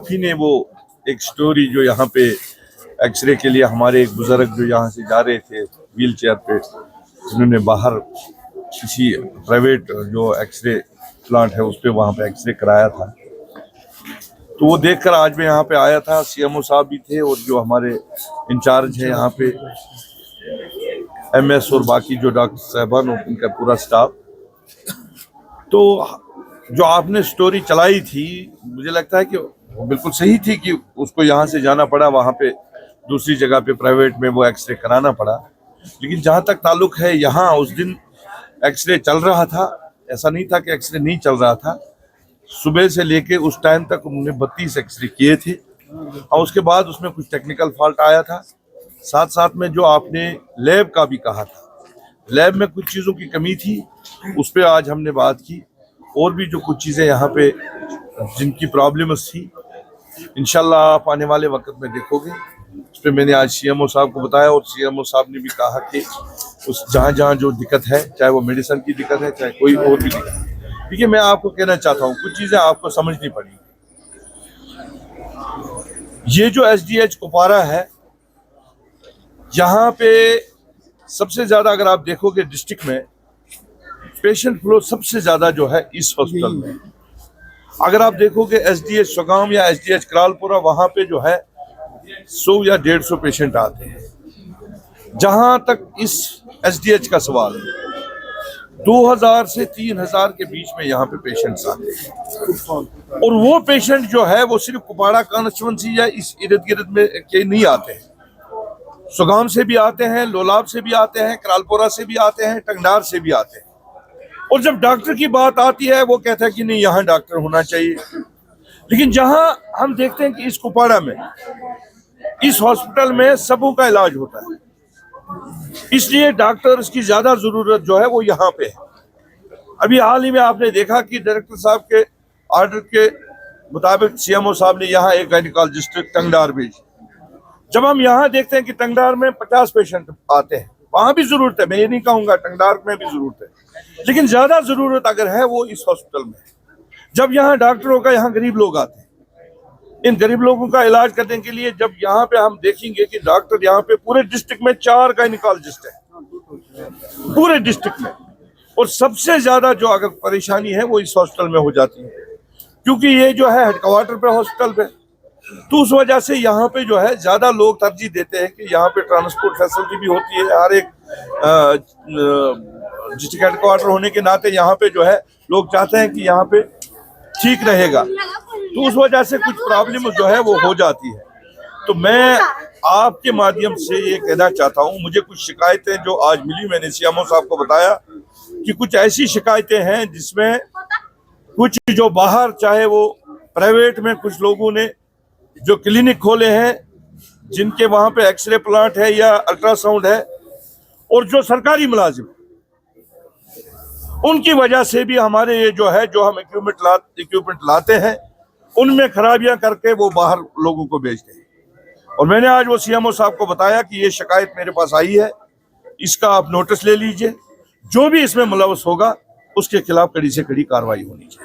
आप ही ने वो एक स्टोरी जो यहाँ पे एक्सरे के लिए हमारे एक बुजुर्ग जो यहाँ से जा रहे थे व्हील चेयर पे, जिन्होंने बाहर किसी प्राइवेट जो एक्सरे प्लांट है उस पर वहाँ पे एक्सरे कराया था, तो वो देखकर आज मैं यहाँ पे आया था। सीएमओ साहब भी थे और जो हमारे इंचार्ज है यहाँ पे एमएस और बाकी जो डॉक्टर साहबान और उनका पूरा स्टाफ। तो जो आपने स्टोरी चलाई थी, मुझे लगता है कि बिल्कुल सही थी कि उसको यहाँ से जाना पड़ा, वहाँ पे दूसरी जगह पे प्राइवेट में वो एक्सरे कराना पड़ा। लेकिन जहाँ तक ताल्लुक है, यहाँ उस दिन एक्सरे चल रहा था, ऐसा नहीं था कि एक्सरे नहीं चल रहा था। सुबह से लेके उस टाइम तक उन्होंने 32 एक्सरे किए थे और उसके बाद उसमें कुछ टेक्निकल फॉल्ट आया था। साथ साथ में जो आपने लैब का भी कहा था, लैब में कुछ चीज़ों की कमी थी, उस पर आज हमने बात की। और भी जो कुछ चीज़ें यहाँ पे जिनकी प्रॉब्लम्स थी, इंशाल्लाह आप आने वाले वक्त में देखोगे। उस पर मैंने आज सीएमओ साहब को बताया और सीएमओ साहब ने भी कहा कि उस जहाँ जो दिक्कत है, चाहे वो मेडिसिन की दिक्कत है, चाहे कोई और भी दिक्कत है। देखिए, मैं आपको कहना चाहता हूँ, कुछ चीज़ें आपको समझनी पड़ेगी। ये जो एसडीएच कुपवारा है, यहाँ पे सबसे ज़्यादा अगर आप देखोगे डिस्ट्रिक्ट में पेशेंट फ्लो सबसे ज़्यादा जो है इस हॉस्पिटल में। अगर आप देखोगे एसडीएच सुगाम या एसडीएच करालपुरा, वहाँ पे जो है 100 या 150 पेशेंट आते हैं। जहाँ तक इस एसडीएच का सवाल है, 2000 से 3000 के बीच में यहाँ पे पेशेंट्स आते हैं। और वो पेशेंट जो है वो सिर्फ कुपवाड़ा कॉन्स्टिट्यूएंसी या इस इर्द गिर्द में के नहीं आते हैं, सुगाम से भी आते हैं, लोलाब से भी आते हैं, करालपुरा से भी आते हैं, टंगडार से भी आते हैं। और जब डॉक्टर की बात आती है, वो कहता है कि नहीं, यहाँ डॉक्टर होना चाहिए। लेकिन जहाँ हम देखते हैं कि इस कुपवाड़ा में, इस हॉस्पिटल में सबों का इलाज होता है, इसलिए डॉक्टर्स की ज्यादा जरूरत जो है वो यहाँ पे है। अभी हाल ही में आपने देखा कि डायरेक्टर साहब के ऑर्डर के मुताबिक सीएमओ साहब ने यहाँ एक गायनिकोलॉजिस्ट टंगडार भेजी। जब हम यहाँ देखते हैं कि टंगडार में 50 पेशेंट आते हैं, वहां भी जरूरत है, मैं ये नहीं कहूंगा, टंगडार में भी जरूरत है, लेकिन ज्यादा जरूरत अगर है वो इस हॉस्पिटल में है। जब यहाँ डॉक्टरों का, यहाँ गरीब लोग आते हैं, इन गरीब लोगों का इलाज करने के लिए, जब यहाँ पे हम देखेंगे कि डॉक्टर यहाँ पे पूरे डिस्ट्रिक्ट में 4 गायनिकोलॉजिस्ट हैं पूरे डिस्ट्रिक्ट में, और सबसे ज्यादा जो अगर परेशानी है वो इस हॉस्पिटल में हो जाती है, क्योंकि ये जो है हेडक्वार्टर पे हॉस्पिटल पे, तो उस वजह से यहाँ पे जो है ज्यादा लोग तरजीह देते हैं कि यहाँ पे ट्रांसपोर्ट फैसिलिटी भी होती है। हर एक डिस्ट्रिक्ट हेडक्वार्टर होने के नाते यहाँ पे जो है लोग चाहते हैं कि यहाँ पे ठीक रहेगा, तो उस वजह से कुछ प्रॉब्लम जो है वो हो जाती है। तो मैं आपके माध्यम से ये कहना चाहता हूँ, मुझे कुछ शिकायतें जो आज मिली, मैंने सीएमओ साहब को बताया कि कुछ ऐसी शिकायतें हैं जिसमें कुछ जो बाहर, चाहे वो प्राइवेट में कुछ लोगों ने जो क्लिनिक खोले हैं, जिनके वहाँ पे एक्सरे प्लांट है या अल्ट्रासाउंड है, और जो सरकारी मुलाजिम, उनकी वजह से भी हमारे ये जो है, जो हम इक्विपमेंट लाते हैं, उनमें खराबियां करके वो बाहर लोगों को बेचते हैं। और मैंने आज वो सीएमओ साहब को बताया कि ये शिकायत मेरे पास आई है, इसका आप नोटिस ले लीजिए, जो भी इसमें मुलव्वस होगा उसके खिलाफ कड़ी से कड़ी कार्रवाई होनी चाहिए।